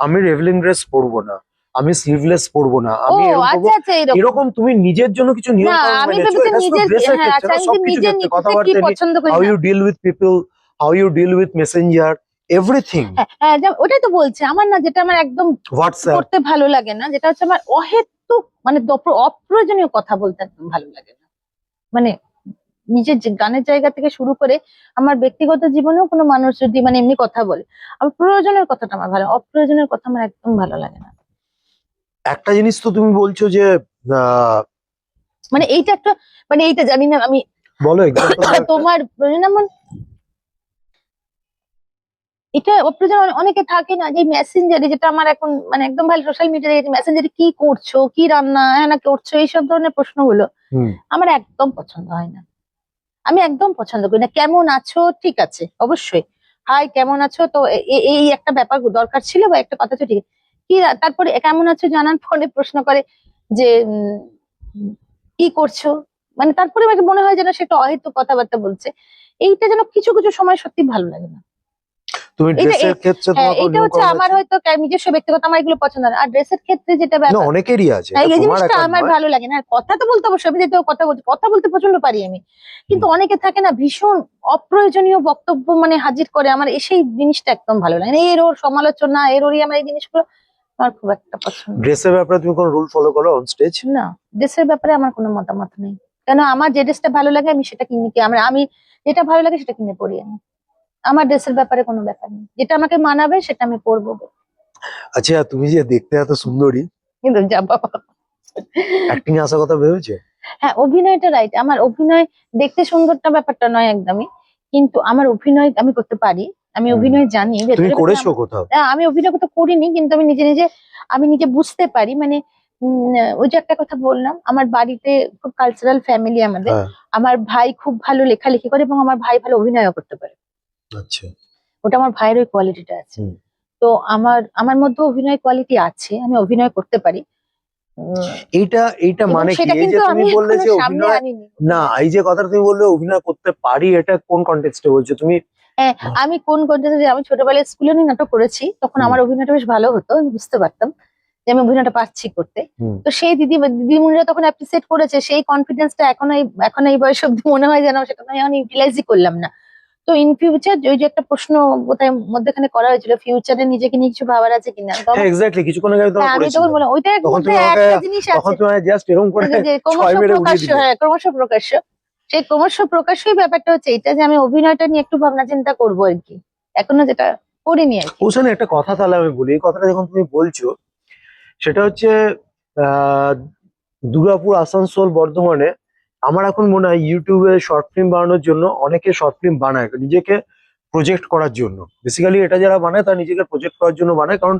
আমি রেভলিং ড্রেস পরবো না, আমি স্লিভলেস পরবো না, ও আমি এরকম করবো। আচ্ছা আচ্ছা, এরকম এরকম তুমি নিজের জন্য কিছু না, নিয়ম কানুন আমি মেনেছো, ভেবেছি এটা শুধু নিজের, ড্রেসের হ্যাঁ ক্ষেত্রে আচ্ছা, না, আমি সবকিছু নিজের ক্ষেত্রে, নীতিতে কি কথাবার্তা, পছন্দ করি হাউ না। You deal with people, how you deal with messenger, everything. হ্যাঁ হ্যাঁ, ওটাই তো বলছি, আমার না, যেটা আমার একদম হোয়াটসঅ্যাপ। করতে ভালো লাগে না, যেটা হচ্ছে আমার অহেতুক, মানে অপ্রয়োজনীয় কথা বলতে একদম ভালো লাগে না। মানে নিজের যে গানের জায়গা থেকে শুরু করে আমার ব্যক্তিগত জীবনেও কোনো মানুষ যদি মানে এমনি কথা বলে, আমার প্রয়োজনের কথাটা আমার ভালো, অপ্রয়োজনের কথা আমার একদম ভালো লাগে না। একটা জিনিস তো তুমি বলছো যে আহ, মানে এইটা একটা, মানে এইটা জানি না আমি, বলো এক্সাম্পল তোমার যেমন এটা অপ্রয়োজন, অনেকে থাকে না যে মেসেঞ্জারে, যেটা আমার এখন মানে একদম ভালো, সোশ্যাল মিডিয়ায় মেসেঞ্জারে কি করছো, কি রান্না হ্যাঁ না করছো, এইসব ধরনের প্রশ্নগুলো আমার একদম পছন্দ হয় না। আমি একদম পছন্দ করি না। কেমন আছো, ঠিক আছে অবশ্যই, হাই কেমন আছো, তো এই একটা ব্যাপার দরকার ছিল বা একটা কথা ছিল, ঠিক আছে। তারপরে কেমন আছো জানার পরে প্রশ্ন করে যে কি করছো, মানে তারপরে আমাকে মনে হয় যেন সে একটা অহেতুক কথাবার্তা বলছে। এইটা যেন কিছু কিছু সময় সত্যি ভালো লাগে না। তুমি এটা ড্রেসের ক্ষেত্রে হ্যাঁ, তোমার কোনো এটা নিয়ম হচ্ছে কানুন আমার আছে? হয়তো নিজস্ব ব্যক্তিগত, আমার এগুলো পছন্দ না। আর ড্রেসের ক্ষেত্রে যেটা না, ব্যাপার, অনেকেরই আছে, হ্যাঁ, এটা এই তোমার জিনিসটা একার আমার নয়। ভালো লাগে না। আর কথা তো বলতে অবশ্যই, আমি যেহেতু কথা বলতে প্রচন্ড পারি আমি, কিন্তু অনেকে থাকে না ভীষণ অপ্রয়োজনীয় বক্তব্য মানে হাজির করে, আমার সেই জিনিসটা একদম ভালো লাগে না। এর ওর সমালোচনা, এর ওরই আমার এই জিনিসগুলো আমার খুব একটা পছন্দ না। ড্রেসের ব্যাপারে তুমি কোনো রুল ফলো করো অন স্টেজ? না, ড্রেসের ব্যাপারে আমার কোনো মতামত নেই, কেন আমার যে ড্রেসটা ভালো লাগে আমি সেটা কিনে কি, আমি যেটা ভালো লাগে সেটা কিনে পরি আমি। আমার ড্রেসের ব্যাপারে কোনো ব্যাপার নেই, যেটা আমাকে মানাবে সেটা আমি পরবো। আচ্ছা, তুমি যে দেখতে এত সুন্দরী, কিন্তু যা বাবা, অ্যাক্টিং এ আসার কথা ভেবেছো? হ্যাঁ অভিনয়টা রাইট, আমার অভিনয় দেখতে সুন্দরটা ব্যাপারটা নয় একদমই, কিন্তু আমার অভিনয় আমি করতে পারি, আমি অভিনয় জানি তুমি ভেতরে ভেতরে করেছো কোথাও? আমি অভিনয় তো করিনি, কিন্তু আমি নিজে নিজে বুঝতে পারি, মানে ওই যে একটা কথা বললাম, আমার বাড়িতে খুব কালচারাল ফ্যামিলি আমাদের। হ্যাঁ। আমার ভাই খুব ভালো লেখালেখি করে এবং আমার ভাই ভালো অভিনয় করতে পারে। আচ্ছা। ওটা আমার ভাইয়ের ওই কোয়ালিটিটা আছে। হুম। তো আমার আমার মধ্যে অভিনয় কোয়ালিটি আছে, আমি অভিনয় করতে পারি। উম, এইটা এইটা এবং মানে কি, সেটা এই যে কিন্তু তুমি আমি বললে এখনো যে সামনে অভিনয়, আনিনি না অভিনয়টা। এই যে কথাটা তুমি বললে অভিনয় করতে পারি, এটা কোন কন্টেক্সটে বলছো তুমি? হ্যাঁ, আমি কোন কন্টেন্টে, আমি ছোটবেলায় স্কুলে নিয়ে নাটক করেছি, তখন হুম। আমার অভিনয়টা বেশ ভালো হতো, আমি বুঝতে পারতাম যে আমি অভিনয়টা পারছি করতে। হুম। তো সেই দিদিমণিরা তখন অ্যাপ্রিসিয়েট করেছে, সেই কনফিডেন্সটা এখন এই বয়সে অব্দি মনে হয় যেন সেটা আমি এখন ইউটিলাইজই করলাম না। তো ইন ফিউচার ওই যে একটা প্রশ্ন বোধহয় মধ্যেখানে করা হয়েছিল, ফিউচারে নিজেকে নিয়ে কিছু ভাবার আছে কিনা, তো হ্যাঁ এক্স্যাক্টলি, কিছুক্ষণ আগে আমি তোমাকে হ্যাঁ আমি তখন করেছিলাম। বললাম ওইটার তখন মধ্যে তুমি আমাকে, একটা জিনিস তখন আছে, তুমি জাস্ট এরকম করে যে ক্রমশ ছয় মেরে উড়িয়ে প্রকাশ্য, দিলে। হ্যাঁ ক্রমশ প্রকাশ্য, সেই ক্রমশ প্রকাশ্যই ব্যাপারটা হচ্ছে এটা, যে আমি অভিনয়টা নিয়ে একটু ভাবনা চিন্তা করবো আর কি, এখনো যেটা করিনি আর কি। ওখানে একটা কথা তাহলে আমি বলি, এই কথাটা যখন তুমি বলছো, সেটা হচ্ছে আহ দুর্গাপুর, আসানসোল, বর্ধমানে আমার এখন মনে হয় ইউটিউবে শর্ট ফিল্ম বানানোর জন্য অনেকে শর্ট ফিল্ম বানায় নিজেকে প্রজেক্ট করার জন্য। বেসিক্যালি এটা যারা বানায় তারা নিজেকে প্রজেক্ট করার জন্য বানায়, কারণ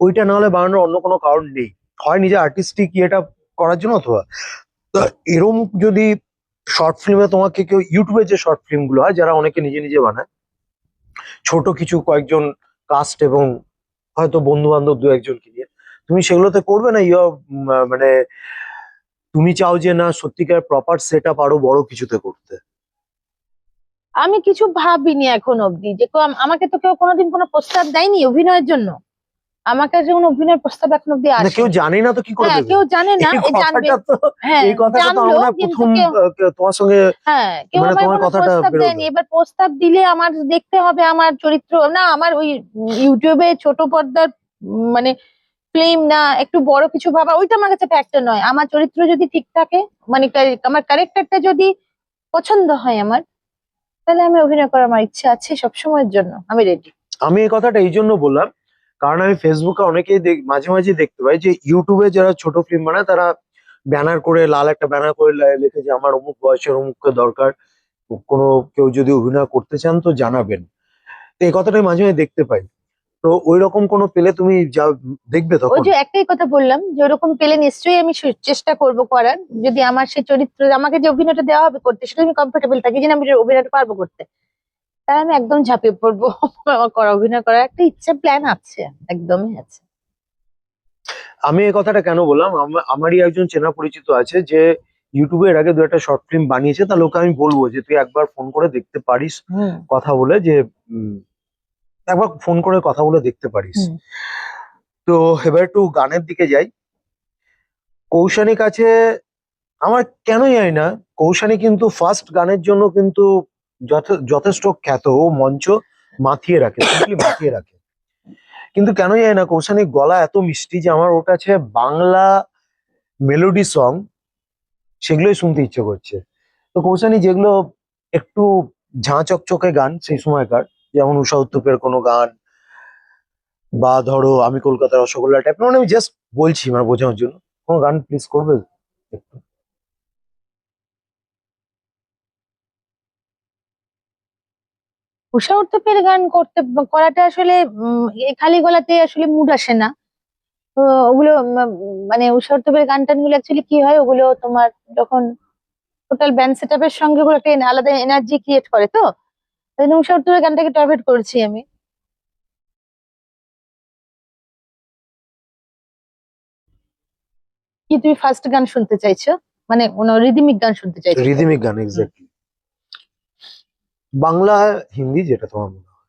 ওইটা না হলে বানানোর অন্য কোনো কারণ নেই, হয় নিজে আর্টিস্টিক ইয়েটা করার জন্য, অথবা তো এরম যদি শর্ট ফিল্মে তোমাকে কেউ, ইউটিউবে যে শর্ট ফিল্ম গুলো হয় যারা অনেকে নিজে নিজে বানায়, ছোট কিছু কয়েকজন কাস্ট এবং হয়তো বন্ধু বান্ধব দু একজনকে নিয়ে, তুমি সেগুলোতে করবে না ইয়ে, মানে তুমি চাও যে না সত্যিকার প্রপার সেট আপ আরো বড় কিছুতে করতে? আমি কিছু ভাবিনি এখন অব্দি, যে আমাকে তো কেউ কোনোদিন কোনো প্রস্তাব দেয়নি অভিনয়ের জন্য, আমার কাছে কোনো অভিনয়ের প্রস্তাব এখন অব্দি না কেউ আসেনি। জানে না তো কি করে হ্যাঁ, দেবে? কেউ জানে না, এই এ জানবে। কথাটা তো, হ্যাঁ, এই কথাটা তো আমার জানলো মনে হয় কিন্তু প্রথম কেউ, তোমার সঙ্গে হ্যাঁ কেউ মানে আমায় তোমার কোনো কথাটা প্রস্তাব দেয়নি। বেরোলো। এবার প্রস্তাব দিলে আমার দেখতে হবে আমার চরিত্র, না আমার ওই ইউটিউবে ছোট পর্দার মানে ফিল্ম, না একটু বড় কিছু ভাবা, ওইটা আমার কাছে ফ্যাক্টর নয়। আমার চরিত্র যদি ঠিক থাকে, মানে আমার ক্যারেক্টারটা যদি পছন্দ হয় আমার, তাহলে আমি অভিনয় করার আমার ইচ্ছা আছে সবসময়ের জন্য, আমি রেডি। আমি এই কথাটা এই জন্য বললাম, কারণ আমি ফেসবুকে অনেকেই মাঝে মাঝে দেখতে পাই যে ইউটিউবে যারা ছোট ফিল্ম বানায় তারা ব্যানার করে, লাল একটা ব্যানার করে লিখে যে আমার অমুক বয়সের অমুককে দরকার, কোনো কেউ যদি অভিনয় করতে চান তো জানাবেন। তো এই কথাটাই মাঝে মাঝে দেখতে পাই। তো ওই রকম কোনো পেলে তুমি যা দেখবে ওই তখন? যে একটাই কথা বললাম, যে ওরকম পেলে নিশ্চয়ই আমি চেষ্টা করব করার, যদি আমার সেই চরিত্র, আমাকে যে অভিনয়টা দেওয়া হবে করতে, সেটা আমি কমফোর্টেবল থাকি, যে না, আমি অভিনয়টা পারবো করতে, তাই আমি একদম ঝাঁপিয়ে পড়বো। আমার অভিনয় করার একটা ইচ্ছা, প্ল্যান আছে, একদমই আছে। আমি এই কথাটা কেন বললাম, আমারই একজন চেনা পরিচিত আছে যে ইউটিউবে এর আগে দু একটা শর্ট ফিল্ম বানিয়েছে, তা লোকে আমি বলবো যে তুই একবার ফোন করে দেখতে পারিস, হুম। কথা বলে যে একবার ফোন করে কথা বলে দেখতে পারিস। হুম। তো এবার একটু গানের দিকে যাই। কৌশানিক আছে, আমার কেন জানি না, কৌশানী কিন্তু ফার্স্ট গানের জন্য কিন্তু যথেষ্ট খ্যাত, ও মঞ্চ মাতিয়ে রাখে, সিম্পলি মাতিয়ে রাখে। কিন্তু কেন জানি না কৌশানিক গলা এত মিষ্টি যে আমার ওর কাছে বাংলা মেলোডি সং সেগুলোই শুনতে ইচ্ছে করছে। তো কৌশানী যেগুলো একটু ঝাঁ চকচকে গান সেই সময়কার, যেমন উষা উত্তুপের কোনো গান, বা ধরো আমি কলকাতার রসগোল্লা টাইপ, মানে আমি জাস্ট বলছি মানে বোঝানোর জন্য, কোনো গান প্লিজ করবে একটু? উষা উত্থুপের গান করাটা আসলে খালি গলাতে আসলে মুড আসে না। তো ওগুলো মানে উষা উত্থুপের গান টান গুলো অ্যাকচুয়ালি কি হয়, ওগুলো তোমার যখন টোটাল ব্যান্ড সেট আপের সঙ্গে ওগুলো একটা আলাদা এনার্জি ক্রিয়েট করে, তো তাই জন্য উষা উত্থুপের গানটাকে টার্গেট করেছি আমি। কি তুমি ফার্স্ট গান শুনতে চাইছো, মানে কোনো রিদিমিক গান শুনতে চাইছো তো? রিদিমিক গান, হুম। এক্স্যাক্টলি। বাংলা, হিন্দি, যেটা তোমার মনে হয়।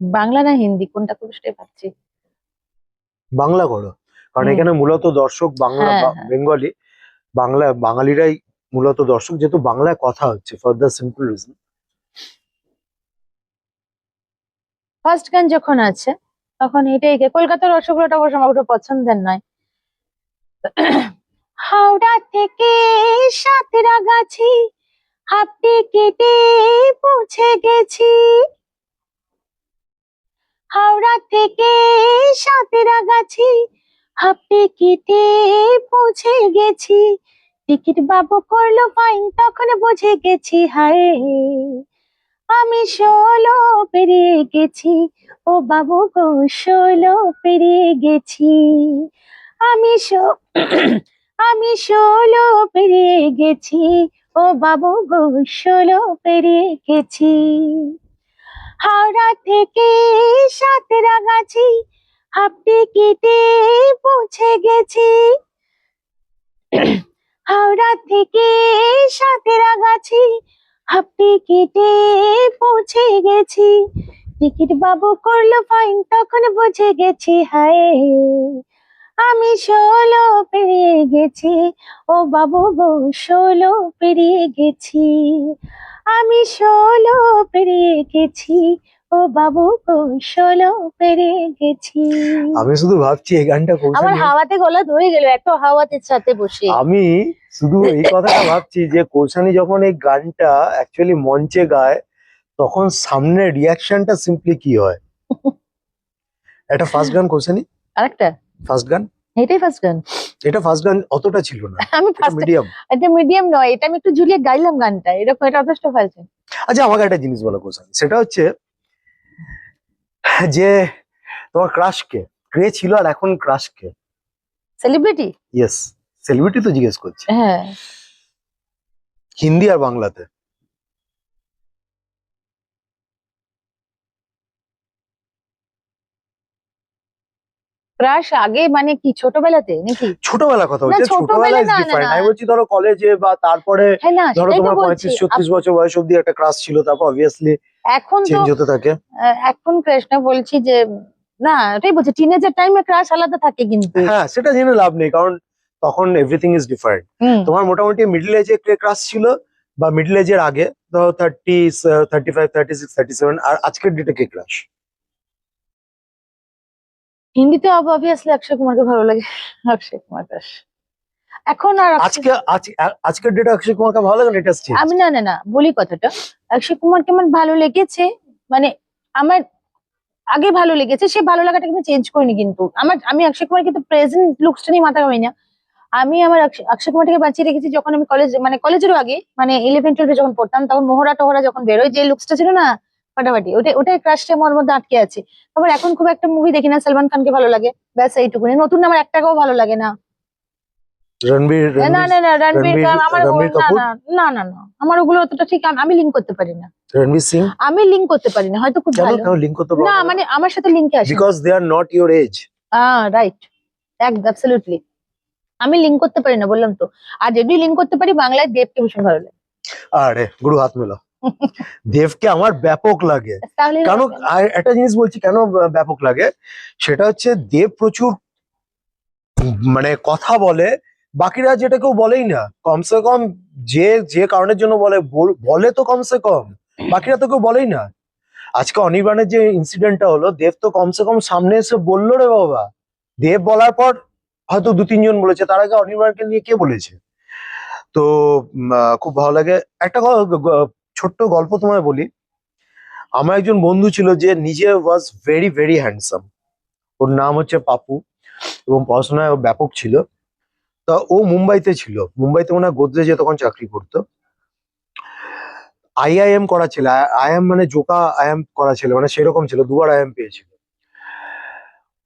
বাংলা না হিন্দি, কোনটা করবো সেটাই ভাবছি। বাংলা করো, কারণ হুম। এখানে মূলত দর্শক বাংলা, হ্যাঁ, হ্যাঁ। বেঙ্গলি, বাংলা বাঙালিরাই মূলত দর্শক, যেহেতু বাংলায় কথা হচ্ছে, for the simple reason. First গান যখন আছে তখন এটাই কলকাতার রসগোল্লাটা অবশ্য আমার ওটা পছন্দের নয়। হাওড়া থেকে সাঁতরাগাছি হাঁপটি কেটে পৌঁছে গেছি, হাওড়া থেকে সাঁতরাগাছি হাফ টিকিটে পৌঁছে গেছি, টিকিট বাবু করলো ফাইন, তখন বুঝে গেছি হায় আমি 16 পেরিয়ে গেছি, ও বাবু গো 16 পেরিয়ে গেছি। আমি আমি 16 পেরিয়ে গেছি, ও বাবু গো 16 পেরিয়ে গেছি। হাওড়া থেকে সাঁতরাগাছি হাফ টিকিটে পৌঁছে গেছি, হাওড়া থেকে সাঁতরাগাছি হাফ টিকিটে পৌঁছে গেছি, টিকিট বাবু করলো ফাইন, তখন বুঝে গেছি হায় আমি 16 পেরিয়ে গেছি, ও বাবু গো 16 পেরিয়ে গেছি। আমি 16 পেরিয়ে গেছি, ও বাবু গো 16 পেরিয়ে গেছি। আমি শুধু ভাবছি এই গানটা আমার কৌশানী, হাওয়াতে গলা ধরে গেল এত হাওয়াতে সাথে বসে। আমি শুধু এই কথাটা ভাবছি যে কৌশানী যখন এই গানটা অ্যাকচুয়ালি মঞ্চে গায় তখন সামনে রিয়াকশনটা সিম্পলি কি হয়। এটা ফার্স্ট গান কৌশানী, আরেকটা ফার্স্ট গান, এটাই ফার্স্ট গান। এটা ফার্স্ট গান অতটা ছিল না, আমি এটা ফার্স্ট, মিডিয়াম। এটা মিডিয়াম নয়, এটা আমি একটু ঝুলিয়ে গাইলাম গানটা, এরকম এটা যথেষ্ট ফার্স্ট গান। আচ্ছা আমাকে একটা জিনিস বলো কৌশানী, সেটা হচ্ছে যে তোমার ক্রাশ কে, কে ছিল আর এখন ক্রাশ কে? সেলিব্রিটি? ইয়েস, সেলিব্রিটি তো জিজ্ঞেস করছি, হ্যাঁ, হিন্দি আর বাংলাতে। ক্রাশ আগে মানে কি ছোটবেলাতে নাকি? ছোটবেলার কথা না বলছি, ছোটবেলা ছোটবেলা ইজ না না ডিফারেন্ট। না, আমি বলছি ধরো কলেজে বা তারপরে হ্যাঁ না ধরো সেটাই তো তোমার বলছি। 35-36 বছর বয়স অব্দি একটা ক্রাশ ছিল, তারপর অবভিয়াসলি এখন তো চেঞ্জ হতে থাকে। এখন ক্রাশ না বলছি যে, না ওটাই বলছি টিনেজার টাইমে ক্রাশ আলাদা থাকে কিন্তু। হ্যাঁ সেটা জেনে লাভ নেই, কারণ তখন এভরিথিং ইজ ডিফারেন্ট। হুম, তোমার মোটামুটি মিডল এজে কে ক্রাশ ছিল, বা মিডল এজের আগে ধরো 30, 35, 36, 37, আর আজকের ডেটে কে ক্রাশ? হিন্দিতে অবভিয়াসলি অক্ষয় কুমারকে ভালো লাগে, অক্ষয় কুমার ক্রাশ। এখন আর আজকের ডেটে অক্ষয় কুমারকে ভালো লাগে না, এটা চেঞ্জ। আমি না না না বলি কথাটা, অক্ষয় কুমারকে আমার ভালো লেগেছে, মানে আমার আগে ভালো লেগেছে, সে ভালো লাগাটা কিন্তু চেঞ্জ করিনি কিন্তু আমি অক্ষয় কুমার কিন্তু প্রেজেন্ট লুকসটা নিয়ে মাথা ঘামাই না। আমি আমার অক্ষয় কুমারটাকে বাঁচিয়ে রেখেছি যখন আমি মানে কলেজেরও আগে, মানে 11-12 যখন পড়তাম, তখন মোহরা টোহরা যখন বেরোয় যে লুকসটা ছিল না ফাটাফাটি, ওটাই ক্রাশটা আমার মধ্যে আটকে আছে। আবার এখন খুব একটা মুভি দেখি না, সালমান খানকে ভালো লাগে ব্যাস এইটুকুনি, নতুন আমার একটাকেও ভালো লাগে না। রণবীর না না না রণবীর রণবীর আমার রণবীর না কাপুর, না না না না আমার ওগুলো অতটা ঠিক আমি লিঙ্ক করতে পারি না। রণবীর সিং। আমি লিঙ্ক করতে পারি না, হয়তো খুব কেন ভালো, কেন লিঙ্ক করতে পারো না না? মানে আমার সাথে লিঙ্কে আসে না। Because they are not your age. Right, absolutely আমি লিঙ্ক করতে পারি না, বললাম তো। আর যদি লিঙ্ক করতে পারি, বাংলায় দেবকে ভীষণ ভালো লাগে। আরে গুরু হাত মেলাও, দেবকে আমার ব্যাপক লাগে। তাহলে কেন, আর একটা জিনিস বলছি কেন ব্যাপক লাগে, সেটা হচ্ছে দেব প্রচুর মানে কথা বলে, বাকিরা যেটা কেউ বলেই না, কমসে কম যে যে কারণের জন্য বলে বলে তো কমসে কম, বাকিরা তো কেউ বলেই না। আজকে অনির্বাণের যে ইনসিডেন্টটা হলো, দেব তো কমসে কম সামনে এসে বললো রে বাবা। দেব বলার পর হয়তো 2-3 জন বলেছে, তার আগে অনির্বাণকে নিয়ে কে বলেছে? তো খুব ভালো লাগে। একটা ছোট্ট গল্প তোমায় বলি। আমার একজন বন্ধু ছিল যে নিজে ওয়াজ ভেরি ভেরি হ্যান্ডসাম, ওর নাম হচ্ছে পাপু, এবং পড়াশোনায় ও ব্যাপক ছিল। তা ও মুম্বাইতে ছিল, মুম্বাইতে মনে হয় গোদরেজে তখন চাকরি করতো। আইআইএম করা ছিল, আইএম মানে জোকা আইএম করা ছিল, মানে সেরকম ছিল, 2বার আইএম পেয়েছিল।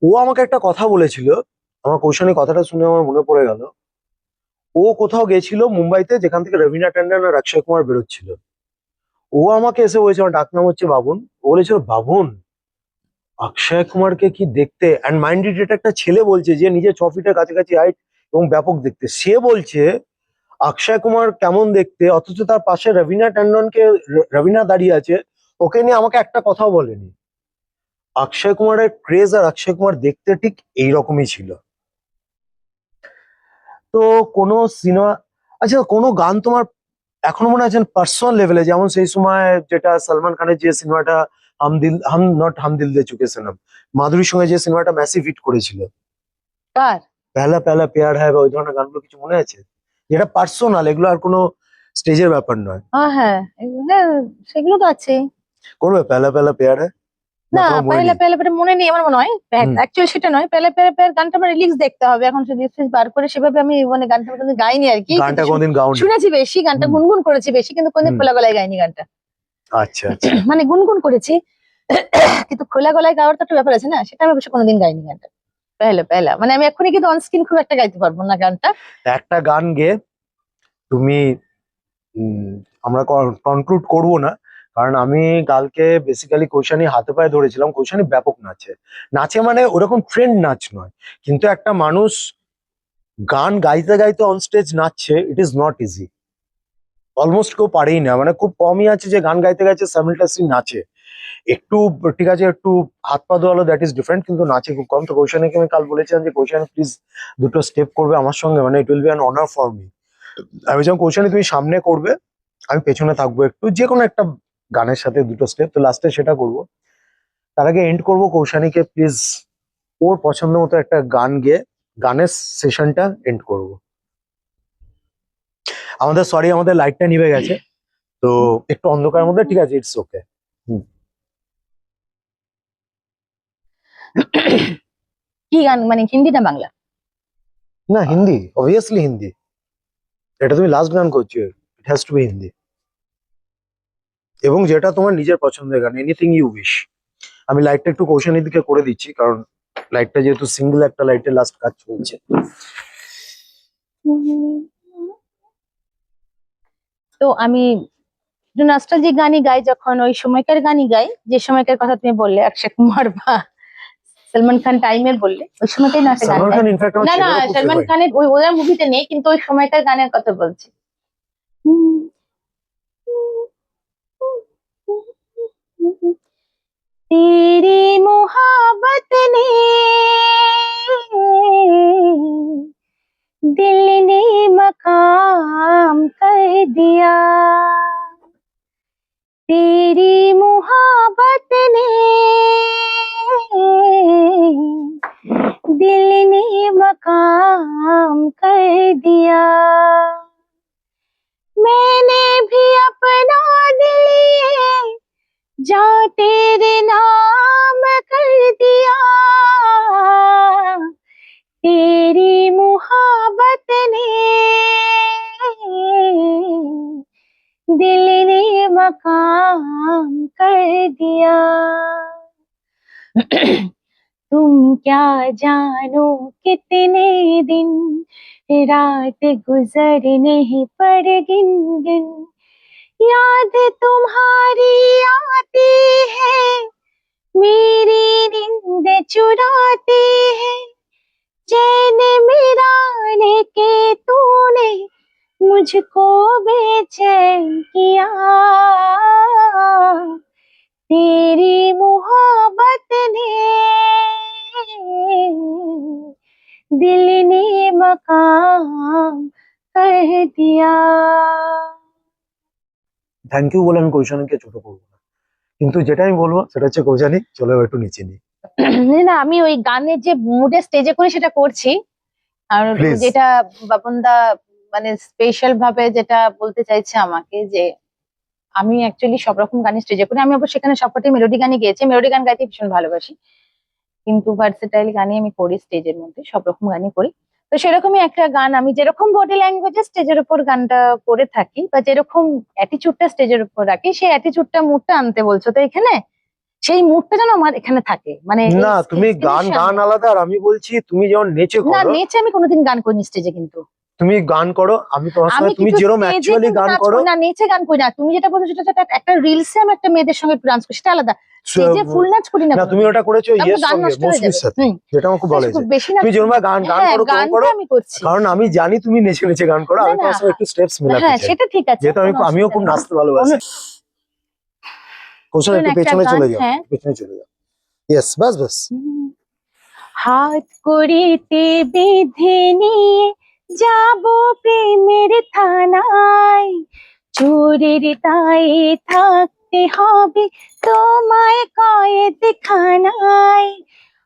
ও আমাকে একটা কথা বলেছিল, আমার কৌশানী কথাটা শুনে আমার মনে পড়ে গেল। ও কোথাও গেছিল মুম্বাইতে, যেখান থেকে রবিনা ট্যান্ডন আর অক্ষয় কুমার বেরোচ্ছিল। ও আমাকে এসে বলেছে, আমার ডাক নাম হচ্ছে বাবুন, ও বলেছিল বাবুন অক্ষয় কুমারকে কি দেখতে, অ্যান্ড মাইন্ড ইট, এটা একটা ছেলে বলছে যে নিজে 6 ফিটের কাছাকাছি হাইট এবং ব্যাপক দেখতে, সে বলছে অক্ষয় কুমার কেমন দেখতে, অথচ তার পাশে রবিনা ট্যান্ডনকে, রবিনা দাঁড়িয়ে আছে, ওকে নিয়ে আমাকে একটা কথাও বলেনি। অক্ষয় কুমারের ক্রেজ আর অক্ষয় কুমার দেখতে ঠিক এইরকমই ছিল। তো কোনো সিনেমা, আচ্ছা কোনো গান তোমার এখনো মনে আছে পার্সোনাল লেভেলে, যেমন সেই সময় যেটা সালমান খানের যে সিনেমাটা হাম দিল দে চুকে সনম, মাধুরীর সঙ্গে যে সিনেমাটা ম্যাসিভ হিট করেছিল, কার? পেহলা পেহলা প্যার হ্যায়, বা ওই ধরনের গানগুলো কিছু মনে আছে? যেটা পার্সোনাল, এগুলো আর কোনো স্টেজের ব্যাপার নয়। হ্যাঁ, সেগুলো তো আছে। করবে পেহলা পেহলা প্যার হ্যায়? না তোমার মনে পেহলে নেই? পেহলে পেহলে মনে নেই আমার মনে হয়, হুম। অ্যাকচুয়ালি সেটা নয়, পেহলে পেহলে পেহলে গানটা আমার রিলিজ দেখতে হবে, এখন সে রিলিজ বার করে সেভাবে আমি মানে গানটা আমি কোনোদিন গাইনি আর কি, গানটা কিন্তু কোনদিন গাওনি? শুনেছি বেশি, গানটা হুম। গুনগুন করেছি বেশি, কিন্তু কোনদিন হুম। খোলা গলায় গাইনি গানটা। আচ্ছা আচ্ছা। মানে গুনগুন করেছি কিন্তু খোলা গলায় গাওয়ার তো একটা ব্যাপার আছে না, সেটা আমি অবশ্য কোনোদিন গাইনি গানটা। পেহলা পেহলা মানে আমি এখনই কিন্তু অন স্ক্রিন খুব একটা গাইতে পারবো না গানটা। একটা গান গেয়ে তুমি উম, আমরা কনক্লুড করব না, কারণ আমি কালকে বেসিক্যালি কৌশানি হাতে পায়ে ধরেছিলাম। কৌশানি ব্যাপক নাচে, নাচে মানে ওরকম ট্রেন্ড নাচ নয়, কিন্তু একটা মানুষ গান গাইতে গাইতে অন স্টেজ নাচছে, it is not easy. Almost কেউ পারেই না, মানে খুব কমই আছে যে গান গাইতে গাইতে সাইমালটেনিয়াসলি নাচে। একটু ঠিক আছে, একটু হাত পা দোয়ালো, দ্যাট ইজ ডিফারেন্ট, কিন্তু নাচে খুব কম। তো কৌশানীকে আমি কাল বলেছিলাম যে কৌশানী প্লিজ দুটো স্টেপ করবে আমার সঙ্গে, মানে it will be an honour for me. আমি যখন কৌশানী তুমি সামনে করবে, আমি পেছনে থাকবো একটু, যে কোনো একটা গানের সাথে দুটো স্টেপ, তো লাস্টে সেটা করবো। তার আগে এন্ড করবো, কৌশানীকে প্লিজ ওর পছন্দ মতো একটা গান গেয়ে গানের সেশনটা এন্ড করবো। আমাদের সরি, আমাদের লাইটটা নিভে গেছে, তো একটু অন্ধকারের মধ্যে, ঠিক আছে, ইটস ওকে। কি গান মানে, হিন্দি না বাংলা? না, হিন্দি, অবভিয়াসলি হিন্দি। এটা তুমি লাস্ট গান করছো, it has to be Hindi, এবং যেটা তোমার নিজের পছন্দের গান, এনিথিং ইউ উইশ। আমি লাইটটা একটু কৌশানির দিকে করে দিচ্ছি, কারণ লাইটটা যেহেতু সিঙ্গেল একটা লাইটের লাস্ট কাজ চলছে। তো আমি নস্টালজিক গানই গাই, যখন ওই সময়কার গানই গাই, যে সময়কার কথা তুমি বললে, অক্ষয় কুমার বা সলমান খান টাইমের বললে, ওই সময়টাই না একটা গান সালমান গাই। খান ইনফ্যাক্ট আমার না না, ছেলেরও খুব সলমান ফেভারিট। খানের ওই ওদের মুভিতে নেই, কিন্তু ওই সময়কার গানের কথা বলছি। तेरी मोहब्बत ने दिल ने मकाम कर दिया, तेरी मोहब्बत ने दिल ने मकाम कर दिया, मैंने भी अपना दिल ये जा तेरे नाम कर दिया, तेरी मोहब्बत ने दिल ने मकाम कर दिया। तुम क्या जानो कितने दिन रात गुजरने ही पर गिन गिन, याद तुम्हारी आती है, मेरी नींद चुराती है, चैन मेरा लेके तूने मुझको बेचैन किया, तेरी मोहब्बत ने दिल ने मकाम कर दिया। থ্যাংক ইউ বলে আমি কৌশানীকে ছোট করবো না, কিন্তু যেটা আমি বলবো সেটা হচ্ছে কৌশানী চলো এবার একটু নিচে নিই না আমি ওই গানের যে মুডে স্টেজে করি সেটা করছি। আর প্লিজ। যেটা বাপনদা মানে স্পেশাল ভাবে যেটা বলতে চাইছে আমাকে, যে আমি অ্যাকচুয়ালি সব রকম গানই স্টেজে করি, আমি অবশ্য সেখানে সবকটাই মেলোডি গানই গেয়েছি, মেলোডি গান গাইতে ভীষণ ভালোবাসি, কিন্তু ভার্সেটাইল গানই আমি করি স্টেজের মধ্যে, সব রকম গানই করি। তো সেরকমই একটা গান, আমি যেরকম বডি ল্যাঙ্গুয়েজে স্টেজের উপর গানটা করে থাকি, বা যেরকম অ্যাটিচিউডটা স্টেজের উপর রাখি, সেই অ্যাটিচিউডটা মুডটা আনতে বলছো তো এখানে, সেই মুডটা যেন আমার এখানে থাকে, মানে এই না, তুমি গান স্ক্রিনের গান সামনে। আলাদা, আর আমি বলছি তুমি যখন নেচে না করো, নেচে আমি কোনোদিন গান করিনি স্টেজে, কিন্তু তুমি গান করো, আমি তোমার আমি সঙ্গে, তুমি কিন্তু যেরকম স্টেজে অ্যাকচুয়ালি কিন্তু গান নাচ করো। করি না, নেচে গান করি না। তুমি যেটা বলছো সেটা হচ্ছে একটা রিলসে আমি একটা মেয়েদের সঙ্গে ডান্স করি, সেটা আলাদা। স্টেজে ফুল নাচ করি না না, তুমি কোনোদিন, ওটা করেছো তারপর তো ইয়ের গান সঙ্গে, নষ্ট হয়ে মৌসুমীর যাবে। সাথে, যেটা আমার খুব ভালো হয়েছে। খুব বেশি নাচ। তুমি যেরকম গান গান হ্যাঁ করো কম গানটা করো, আমি করছি। কারণ আমি জানি তুমি নেচে নেচে গান করো, না আমি না তোমার সঙ্গে একটু স্টেপস মেলাতে হ্যাঁ চাই, সেটা ঠিক আছে, যেহেতু কোনো আমিও অসুবিধা খুব নেই। নাচতে ভালোবাসি। কৌশল ধরুন একটু একটা পেছনে গান, চলে যাও, হ্যাঁ। পেছনে চলে যাও। ইয়েস, বাস বাস। হাত করিতে বেঁধে নিয়ে যাবো প্রেমের থানায়, চোরের দায়ে থাকতে হবে তোমায় কয়েদ খানায়,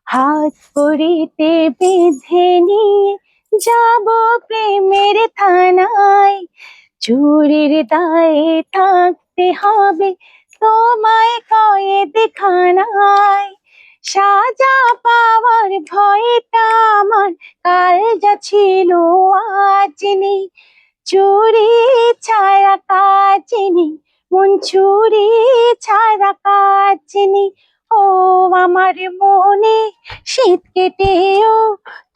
হাত করিতে বেঁধে নিয়ে যাবো প্রেমের থানায়, চোরের দায়ে থাকতে হবে তোমায় কয়েদ খানায় সাজা পাওয়ার ভয়টা আমার কাল যা ছিল আজ নেই। চুরি ছাড়া কাজ নেই, মন চুরি ছাড়া কাজ নেই। ও আমার মনে শীত কেটেও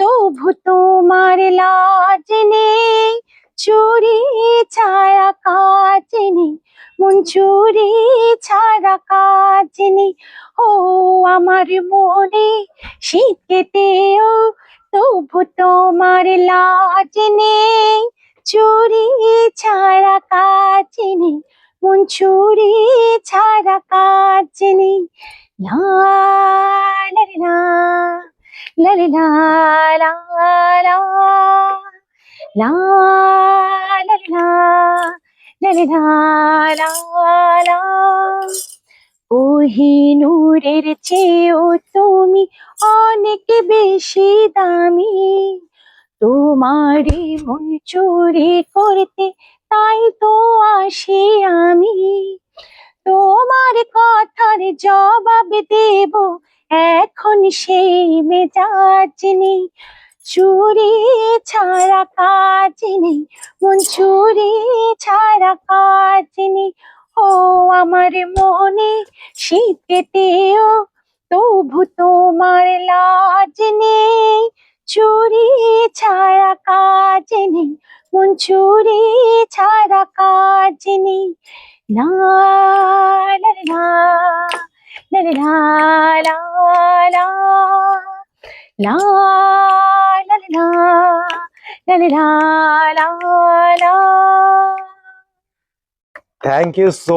তবু তোমার লাজ নেই। চুরি ছাড়া কাজ নেই, মন চুরি ছাড়া কাজ নেই। ও আমার মনে শীত কেটেও তবু তোমার লাজ নেই। চুরি ছাড়া কাজ নেই, মন চুরি ছাড়া কাজ নেই। লা লা লা লা লা লা লা লা লা লা লা লা লা লা। কোহিনূরের চেয়েও তুমি অনেক বেশি দামি। তোমারই মন চুরি করতে তাই তো আসি আমি। তোমার কথার জবাব দেব এখন সেই মেজাজ নেই। চুরি ছাড়া কাজ নেই, মন চুরি ছাড়া কাজ নেই। ও আমার মনে শীত কেটেও তবু তোমার লাজ নেই। চুরি ছাড়া কাজ নেই, মন চুরি ছাড়া কাজ নেই। লা লা লা লা লা লা লা লা লা লা লা লা লা লা। Thank you so